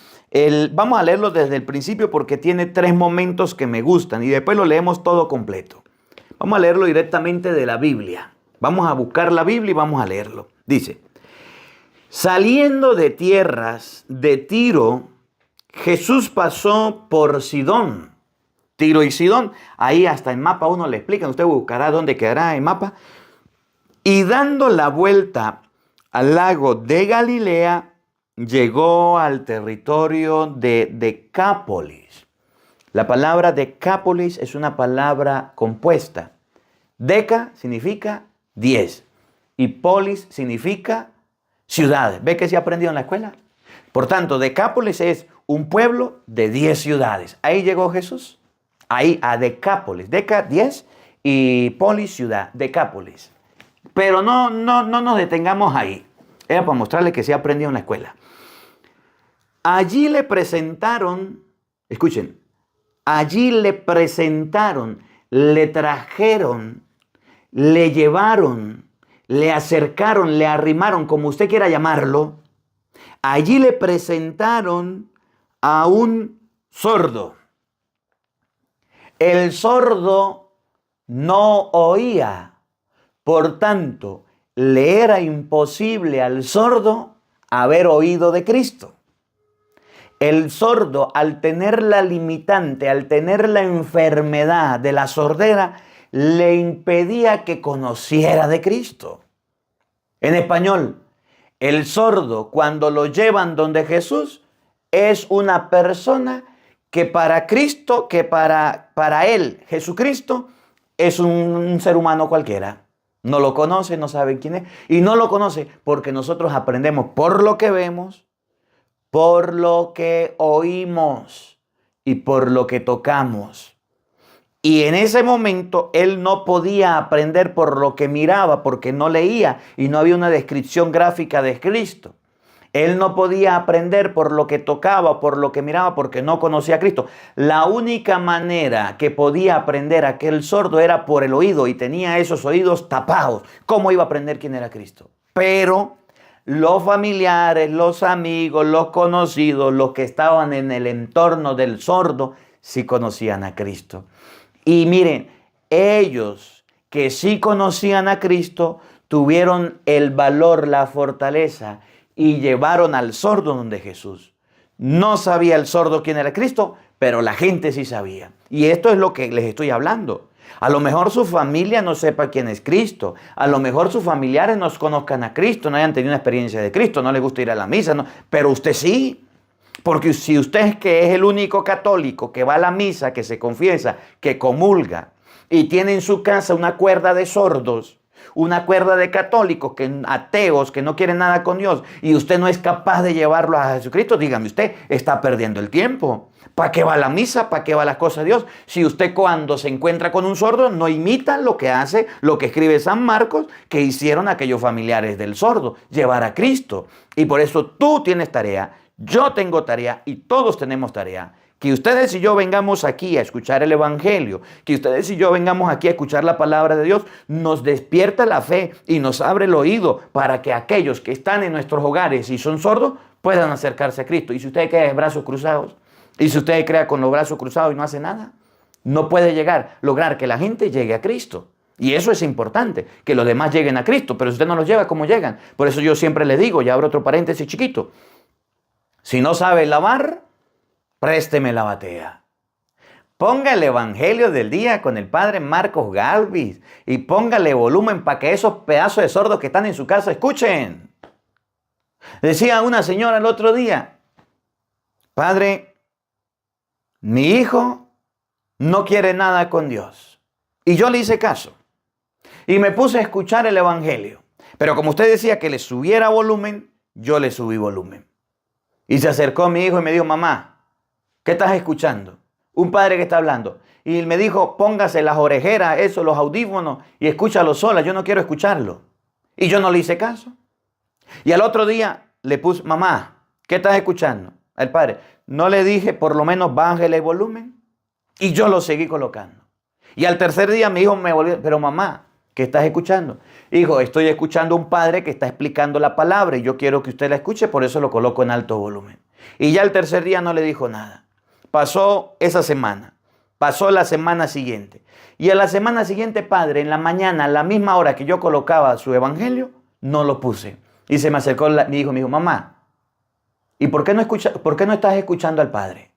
vamos a leerlo desde el principio porque tiene 3 momentos que me gustan y después lo leemos todo completo. Vamos a leerlo directamente de la Biblia. Vamos a buscar la Biblia y vamos a leerlo. Dice, saliendo de tierras de Tiro, Jesús pasó por Sidón, Tiro y Sidón. Ahí hasta en mapa uno le explica, usted buscará dónde quedará en mapa. Y dando la vuelta al lago de Galilea, llegó al territorio de Decápolis. La palabra Decápolis es una palabra compuesta. Deca significa 10 y polis significa ciudades. ¿Ve que se aprendió en la escuela? Por tanto, Decápolis es un pueblo de 10 ciudades. Ahí llegó Jesús. Ahí a Decápolis. Deca, 10 y polis, ciudad. Decápolis. Pero no nos detengamos ahí. Era para mostrarle que se aprendió en la escuela. Allí le presentaron, escuchen, allí le presentaron, le trajeron, le llevaron, le acercaron, le arrimaron, como usted quiera llamarlo. Allí le presentaron a un sordo. El sordo no oía, por tanto, le era imposible al sordo haber oído de Cristo. El sordo, al tener la limitante, al tener la enfermedad de la sordera, le impedía que conociera de Cristo. En español, el sordo, cuando lo llevan donde Jesús, es una persona que para Cristo, que para él, Jesucristo, es un ser humano cualquiera. No lo conoce, no sabe quién es. Y no lo conoce porque nosotros aprendemos por lo que vemos, por lo que oímos y por lo que tocamos. Y en ese momento él no podía aprender por lo que miraba, porque no leía y no había una descripción gráfica de Cristo. Él no podía aprender por lo que tocaba, por lo que miraba, porque no conocía a Cristo. La única manera que podía aprender aquel sordo era por el oído y tenía esos oídos tapados. ¿Cómo iba a aprender quién era Cristo? Pero los familiares, los amigos, los conocidos, los que estaban en el entorno del sordo, sí conocían a Cristo. Y miren, ellos que sí conocían a Cristo, tuvieron el valor, la fortaleza y llevaron al sordo donde Jesús. No sabía el sordo quién era Cristo, pero la gente sí sabía. Y esto es lo que les estoy hablando. A lo mejor su familia no sepa quién es Cristo. A lo mejor sus familiares no conozcan a Cristo, no hayan tenido una experiencia de Cristo, no les gusta ir a la misa, no, pero usted sí. Porque si usted es que es el único católico que va a la misa, que se confiesa, que comulga y tiene en su casa una cuerda de sordos, una cuerda de católicos, ateos, que no quieren nada con Dios, y usted no es capaz de llevarlo a Jesucristo, dígame, usted está perdiendo el tiempo. ¿Para qué va a la misa? ¿Para qué va las cosas de Dios? Si usted cuando se encuentra con un sordo no imita lo que hace, lo que escribe San Marcos, que hicieron aquellos familiares del sordo, llevar a Cristo. Y por eso tú tienes tarea, yo tengo tarea y todos tenemos tarea. Que ustedes y yo vengamos aquí a escuchar el Evangelio, que ustedes y yo vengamos aquí a escuchar la palabra de Dios, nos despierta la fe y nos abre el oído para que aquellos que están en nuestros hogares y son sordos puedan acercarse a Cristo. Y si usted queda de brazos cruzados, y si usted queda con los brazos cruzados y no hace nada, no puede lograr que la gente llegue a Cristo. Y eso es importante, que los demás lleguen a Cristo. Pero si usted no los lleva, ¿cómo llegan? Por eso yo siempre le digo, ya abro otro paréntesis chiquito. Si no sabe lavar, présteme la batea. Ponga el Evangelio del día con el padre Marcos Galvis y póngale volumen para que esos pedazos de sordos que están en su casa escuchen. Decía una señora el otro día, padre, mi hijo no quiere nada con Dios. Y yo le hice caso. Y me puse a escuchar el Evangelio. Pero como usted decía que le subiera volumen, yo le subí volumen. Y se acercó mi hijo y me dijo, mamá, ¿qué estás escuchando? Un padre que está hablando. Y me dijo, póngase las orejeras, eso, los audífonos, y escúchalo sola, yo no quiero escucharlo. Y yo no le hice caso. Y al otro día le puse, mamá, ¿qué estás escuchando? Al padre, no le dije, por lo menos bájele el volumen. Y yo lo seguí colocando. Y al tercer día mi hijo me volvió, pero mamá, ¿qué estás escuchando? Hijo, estoy escuchando a un padre que está explicando la palabra y yo quiero que usted la escuche, por eso lo coloco en alto volumen. Y ya el tercer día no le dijo nada. Pasó esa semana, pasó la semana siguiente. Y a la semana siguiente, padre, en la mañana, a la misma hora que yo colocaba su evangelio, no lo puse. Y se me acercó mi hijo, me dijo, mamá, ¿y por qué no estás escuchando al padre?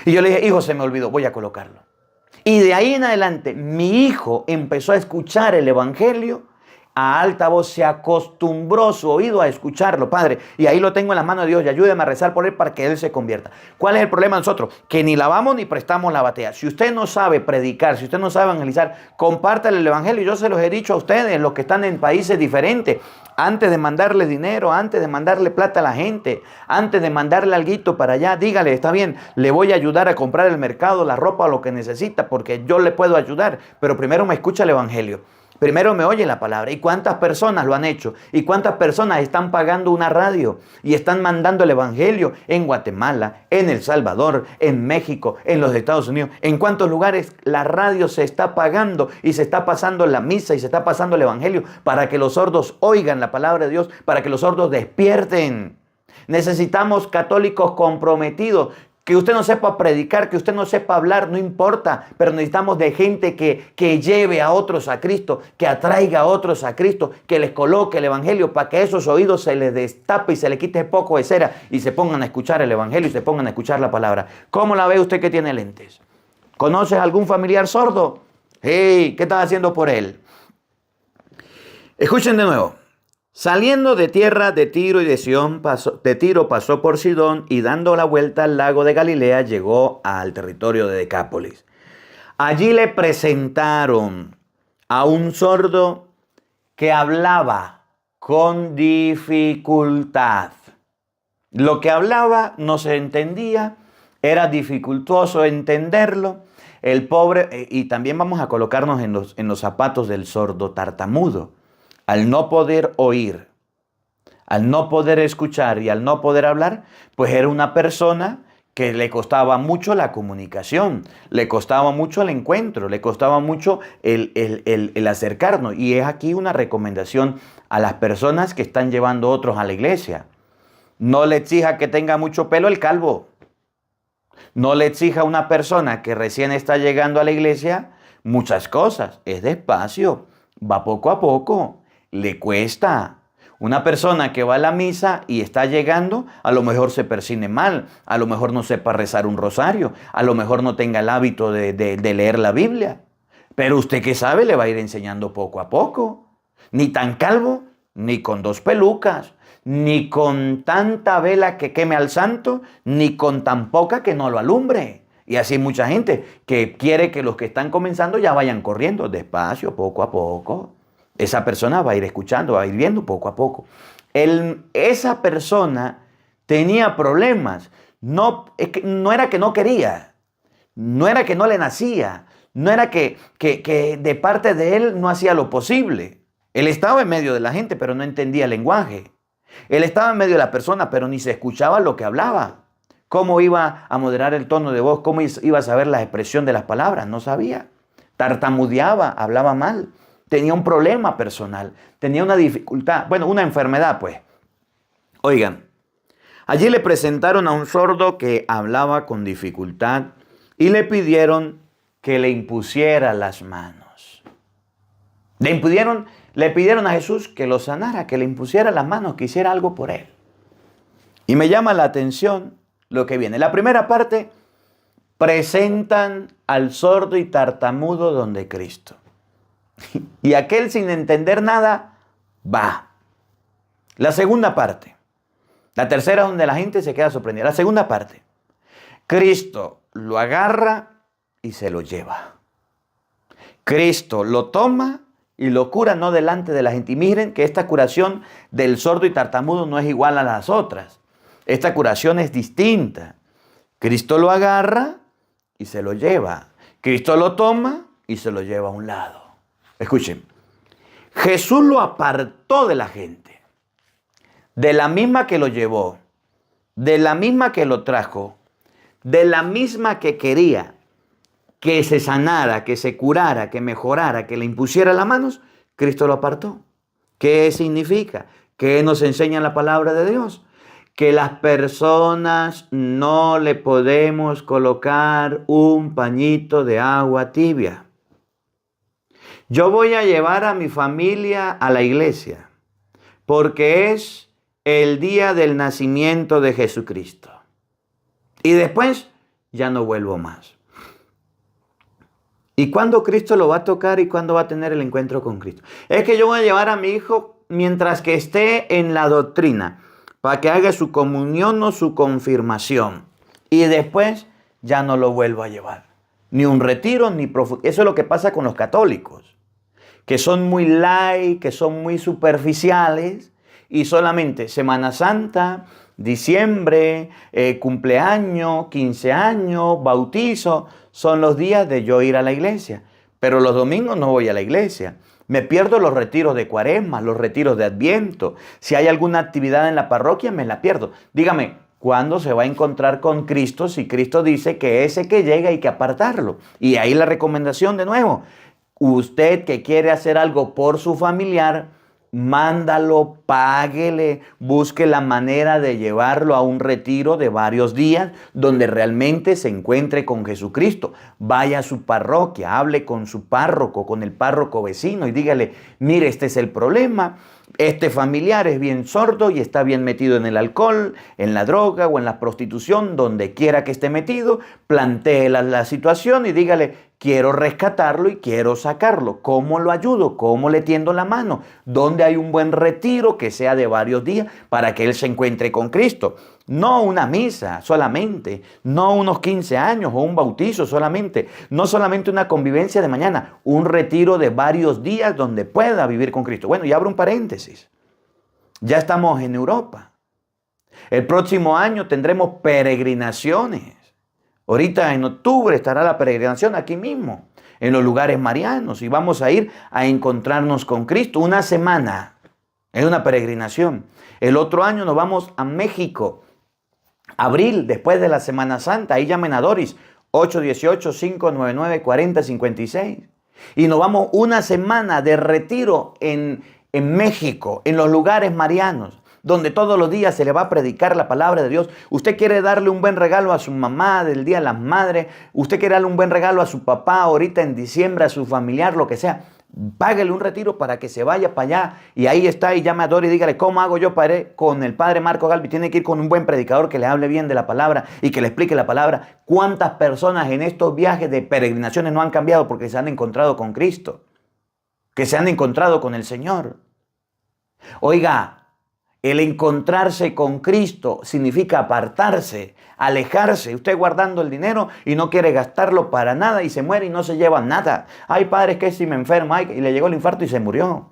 Y yo le dije, hijo, se me olvidó, voy a colocarlo. Y de ahí en adelante, mi hijo empezó a escuchar el evangelio a alta voz, se acostumbró su oído a escucharlo, Padre. Y ahí lo tengo en las manos de Dios y ayúdeme a rezar por él para que él se convierta. ¿Cuál es el problema de nosotros? Que ni lavamos ni prestamos la batea. Si usted no sabe predicar, si usted no sabe evangelizar, compártale el evangelio. Yo se los he dicho a ustedes, los que están en países diferentes, antes de mandarle dinero, antes de mandarle plata a la gente, antes de mandarle alguito para allá, dígale, está bien, le voy a ayudar a comprar el mercado, la ropa, lo que necesita, porque yo le puedo ayudar, pero primero me escucha el evangelio. Primero me oye la palabra. ¿Y cuántas personas lo han hecho? ¿Y cuántas personas están pagando una radio y están mandando el evangelio en Guatemala, en El Salvador, en México, en los Estados Unidos? ¿En cuántos lugares la radio se está pagando y se está pasando la misa y se está pasando el evangelio para que los sordos oigan la palabra de Dios, para que los sordos despierten? Necesitamos católicos comprometidos. Que usted no sepa predicar, que usted no sepa hablar, no importa, pero necesitamos de gente que lleve a otros a Cristo, que atraiga a otros a Cristo, que les coloque el evangelio para que esos oídos se les destape y se les quite poco de cera y se pongan a escuchar el evangelio y se pongan a escuchar la palabra. ¿Cómo la ve usted que tiene lentes? ¿Conoces algún familiar sordo? Hey, ¿qué estás haciendo por él? Escuchen de nuevo. Saliendo de tierra de Tiro y de Sidón, Tiro pasó por Sidón y dando la vuelta al lago de Galilea llegó al territorio de Decápolis. Allí le presentaron a un sordo que hablaba con dificultad. Lo que hablaba no se entendía, era dificultoso entenderlo. El pobre, y también vamos a colocarnos en los zapatos del sordo tartamudo. Al no poder oír, al no poder escuchar y al no poder hablar, pues era una persona que le costaba mucho la comunicación, le costaba mucho el encuentro, le costaba mucho el acercarnos. Y es aquí una recomendación a las personas que están llevando otros a la iglesia. No le exija que tenga mucho pelo el calvo. No le exija a una persona que recién está llegando a la iglesia muchas cosas. Es despacio, va poco a poco. Le cuesta. Una persona que va a la misa y está llegando, a lo mejor se persigne mal, a lo mejor no sepa rezar un rosario, a lo mejor no tenga el hábito de leer la Biblia. Pero usted que sabe le va a ir enseñando poco a poco. Ni tan calvo, ni con 2 pelucas, ni con tanta vela que queme al santo, ni con tan poca que no lo alumbre. Y así hay mucha gente que quiere que los que están comenzando ya vayan corriendo despacio, poco a poco. Esa persona va a ir escuchando, va a ir viendo poco a poco. Esa persona tenía problemas. No era que no quería, no era que no le nacía, no era que de parte de él no hacía lo posible. Él estaba en medio de la gente, pero no entendía el lenguaje. Él estaba en medio de la persona, pero ni se escuchaba lo que hablaba. ¿Cómo iba a moderar el tono de voz? ¿Cómo iba a saber la expresión de las palabras? No sabía. Tartamudeaba, hablaba mal. Tenía un problema personal, tenía una dificultad, bueno, una enfermedad pues. Oigan, allí le presentaron a un sordo que hablaba con dificultad y le pidieron que le impusiera las manos. Le pidieron a Jesús que lo sanara, que le impusiera las manos, que hiciera algo por él. Y me llama la atención lo que viene. La primera parte, presentan al sordo y tartamudo donde Cristo. Y aquel sin entender nada, va. La segunda parte. La tercera donde la gente se queda sorprendida. La segunda parte. Cristo lo agarra y se lo lleva. Cristo lo toma y lo cura no delante de la gente. Y miren que esta curación del sordo y tartamudo no es igual a las otras. Esta curación es distinta. Cristo lo agarra y se lo lleva. Cristo lo toma y se lo lleva a un lado. Escuchen. Jesús lo apartó de la gente. De la misma que lo llevó. De la misma que lo trajo. De la misma que quería que se sanara, que se curara, que mejorara, que le impusiera las manos, Cristo lo apartó. ¿Qué significa? ¿Qué nos enseña la palabra de Dios? Que las personas no le podemos colocar un pañito de agua tibia. Yo voy a llevar a mi familia a la iglesia porque es el día del nacimiento de Jesucristo. Y después ya no vuelvo más. ¿Y cuándo Cristo lo va a tocar y cuándo va a tener el encuentro con Cristo? Es que yo voy a llevar a mi hijo mientras que esté en la doctrina, para que haga su comunión o su confirmación. Y después ya no lo vuelvo a llevar. Ni un retiro, ni profundidad. Eso es lo que pasa con los católicos, que son muy light, que son muy superficiales, y solamente Semana Santa, diciembre, cumpleaños, 15 años, bautizo, son los días de yo ir a la iglesia. Pero los domingos no voy a la iglesia. Me pierdo los retiros de Cuaresma, los retiros de Adviento. Si hay alguna actividad en la parroquia, me la pierdo. Dígame, ¿cuándo se va a encontrar con Cristo si Cristo dice que ese que llega hay que apartarlo? Y ahí la recomendación de nuevo. Usted que quiere hacer algo por su familiar, mándalo, páguele, busque la manera de llevarlo a un retiro de varios días donde realmente se encuentre con Jesucristo. Vaya a su parroquia, hable con su párroco, con el párroco vecino y dígale, mire, este es el problema. Este familiar es bien sordo y está bien metido en el alcohol, en la droga o en la prostitución, donde quiera que esté metido. Plantee la situación y dígale, quiero rescatarlo y quiero sacarlo. ¿Cómo lo ayudo? ¿Cómo le tiendo la mano? ¿Dónde hay un buen retiro que sea de varios días para que él se encuentre con Cristo? No una misa solamente, no unos 15 años o un bautizo solamente, no solamente una convivencia de mañana, un retiro de varios días donde pueda vivir con Cristo. Bueno, y abro un paréntesis. Ya estamos en Europa. El próximo año tendremos peregrinaciones. Ahorita en octubre estará la peregrinación aquí mismo, en los lugares marianos, y vamos a ir a encontrarnos con Cristo. Una semana es una peregrinación. El otro año nos vamos a México. Abril, después de la Semana Santa, ahí llamen a Doris, 818-599-4056. Y nos vamos una semana de retiro en México, en los lugares marianos, donde todos los días se le va a predicar la palabra de Dios. Usted quiere darle un buen regalo a su mamá del Día de las Madres, usted quiere darle un buen regalo a su papá ahorita en diciembre, a su familiar, lo que sea. Páguele un retiro para que se vaya para allá y ahí está y llame a Dori y dígale, ¿cómo hago yo para ir con el padre Marco Galvi? Tiene que ir con un buen predicador que le hable bien de la palabra y que le explique la palabra. ¿Cuántas personas en estos viajes de peregrinaciones no han cambiado porque se han encontrado con Cristo? Que se han encontrado con el Señor. Oiga, el encontrarse con Cristo significa apartarse, alejarse. Usted guardando el dinero y no quiere gastarlo para nada y se muere y no se lleva nada. Hay padres que si me enferma y le llegó el infarto y se murió.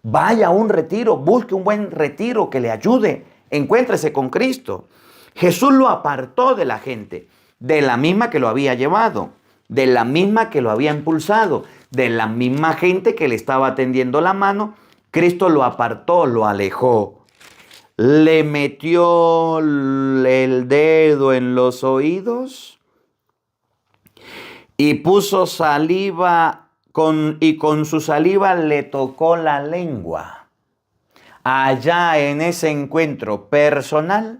Vaya a un retiro, busque un buen retiro que le ayude. Encuéntrese con Cristo. Jesús lo apartó de la gente, de la misma que lo había llevado, de la misma que lo había impulsado, de la misma gente que le estaba tendiendo la mano. Cristo lo apartó, lo alejó. Le metió el dedo en los oídos y puso saliva y con su saliva le tocó la lengua. Allá en ese encuentro personal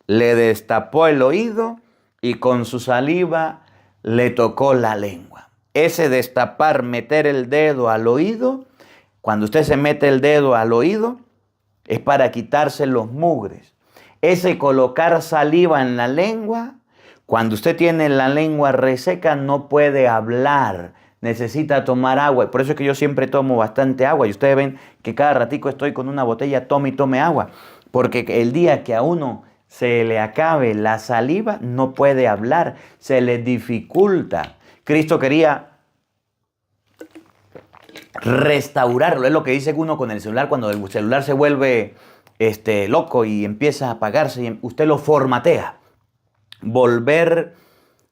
le destapó el oído y con su saliva le tocó la lengua. Ese destapar, meter el dedo al oído, cuando usted se mete el dedo al oído, es para quitarse los mugres. Ese colocar saliva en la lengua, cuando usted tiene la lengua reseca, no puede hablar, necesita tomar agua. Por eso es que yo siempre tomo bastante agua. Y ustedes ven que cada ratico estoy con una botella, tome y tome agua. Porque el día que a uno se le acabe la saliva, no puede hablar, se le dificulta. Cristo quería restaurarlo. Es lo que dice uno con el celular, cuando el celular se vuelve loco y empieza a apagarse, y usted lo formatea. Volver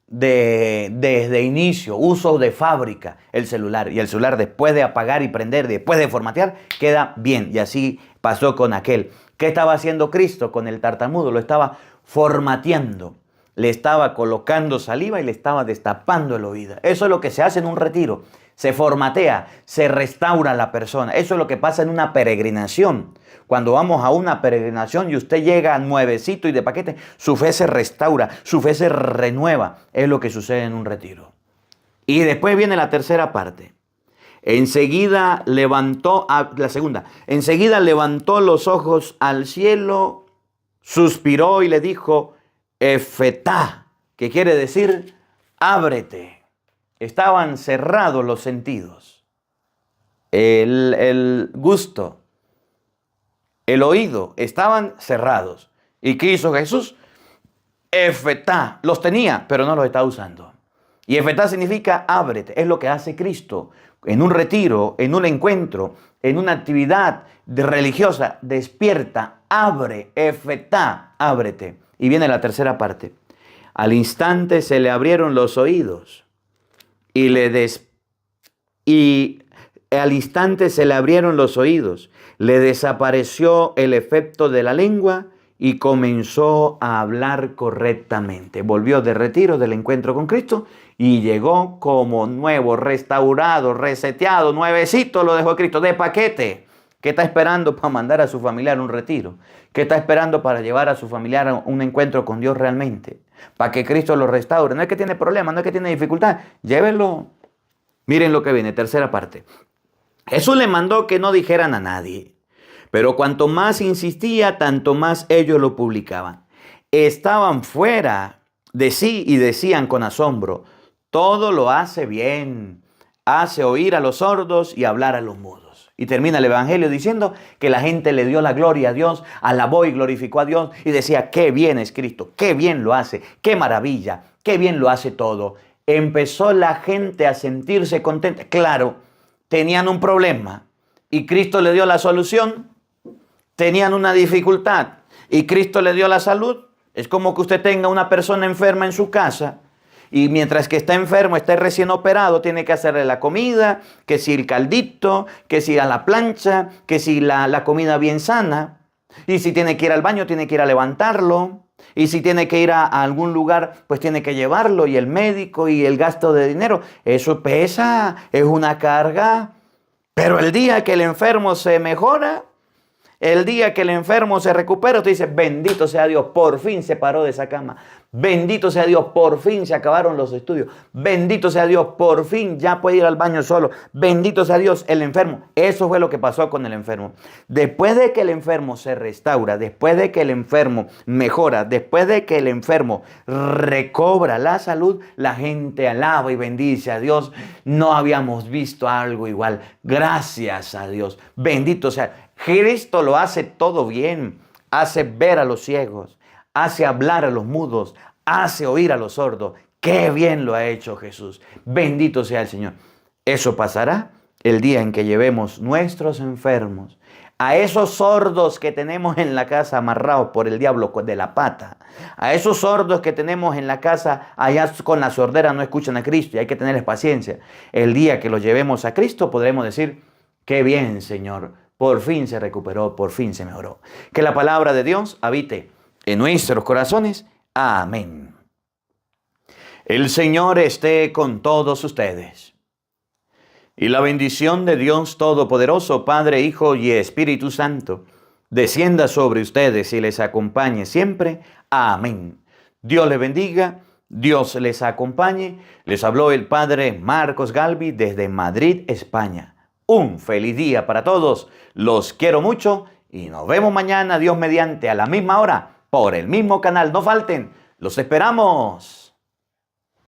desde inicio, uso de fábrica, el celular. Y el celular, después de apagar y prender, después de formatear, queda bien. Y así pasó con aquel. ¿Qué estaba haciendo Cristo con el tartamudo? Lo estaba formateando. Le estaba colocando saliva y le estaba destapando el oído. Eso es lo que se hace en un retiro. Se formatea, se restaura la persona. Eso es lo que pasa en una peregrinación. Cuando vamos a una peregrinación y usted llega nuevecito y de paquete, su fe se restaura, su fe se renueva. Es lo que sucede en un retiro. Y después viene la tercera parte. Enseguida levantó los ojos al cielo, suspiró y le dijo, Efetá, que quiere decir, ábrete. Estaban cerrados los sentidos, el gusto, el oído, estaban cerrados. ¿Y qué hizo Jesús? Efetá, los tenía, pero no los estaba usando. Y efetá significa ábrete, es lo que hace Cristo. En un retiro, en un encuentro, en una actividad religiosa, despierta, abre, efetá, ábrete. Y viene la tercera parte. Al instante se le abrieron los oídos al instante se le abrieron los oídos, le desapareció el efecto de la lengua y comenzó a hablar correctamente. Volvió de retiro del encuentro con Cristo y llegó como nuevo, restaurado, reseteado, nuevecito lo dejó Cristo, de paquete. ¿Qué está esperando para mandar a su familiar a un retiro? ¿Qué está esperando para llevar a su familiar a un encuentro con Dios realmente? Para que Cristo lo restaure. No es que tiene problemas, no es que tiene dificultad. Llévenlo. Miren lo que viene, tercera parte. Jesús le mandó que no dijeran a nadie. Pero cuanto más insistía, tanto más ellos lo publicaban. Estaban fuera de sí y decían con asombro, todo lo hace bien. Hace oír a los sordos y hablar a los mudos. Y termina el evangelio diciendo que la gente le dio la gloria a Dios, alabó y glorificó a Dios y decía, qué bien es Cristo, qué bien lo hace, qué maravilla, qué bien lo hace todo. Empezó la gente a sentirse contenta. Claro, tenían un problema y Cristo le dio la solución. Tenían una dificultad y Cristo le dio la salud. Es como que usted tenga una persona enferma en su casa y mientras que está enfermo, está recién operado, tiene que hacerle la comida, que si el caldito, que si a la plancha, que si la comida bien sana. Y si tiene que ir al baño, tiene que ir a levantarlo. Y si tiene que ir a algún lugar, pues tiene que llevarlo. Y el médico y el gasto de dinero, eso pesa, es una carga. Pero el día que el enfermo se mejora, el día que el enfermo se recupera, usted dice, bendito sea Dios, por fin se paró de esa cama. Bendito sea Dios, por fin se acabaron los estudios. Bendito sea Dios, por fin ya puede ir al baño solo. Bendito sea Dios, el enfermo. Eso fue lo que pasó con el enfermo. Después de que el enfermo se restaura, después de que el enfermo mejora, después de que el enfermo recobra la salud, la gente alaba y bendice a Dios. No habíamos visto algo igual. Gracias a Dios. Bendito sea. Cristo lo hace todo bien, hace ver a los ciegos, hace hablar a los mudos, hace oír a los sordos. ¡Qué bien lo ha hecho Jesús! Bendito sea el Señor. Eso pasará el día en que llevemos nuestros enfermos, a esos sordos que tenemos en la casa amarrados por el diablo de la pata, a esos sordos que tenemos en la casa allá con la sordera no escuchan a Cristo y hay que tenerles paciencia. El día que los llevemos a Cristo podremos decir, ¡qué bien, Señor! Por fin se recuperó, por fin se mejoró. Que la palabra de Dios habite en nuestros corazones. Amén. El Señor esté con todos ustedes. Y la bendición de Dios Todopoderoso, Padre, Hijo y Espíritu Santo, descienda sobre ustedes y les acompañe siempre. Amén. Dios les bendiga, Dios les acompañe. Les habló el Padre Marcos Galvi desde Madrid, España. Un feliz día para todos. Los quiero mucho y nos vemos mañana, Dios mediante, a la misma hora, por el mismo canal. No falten. Los esperamos.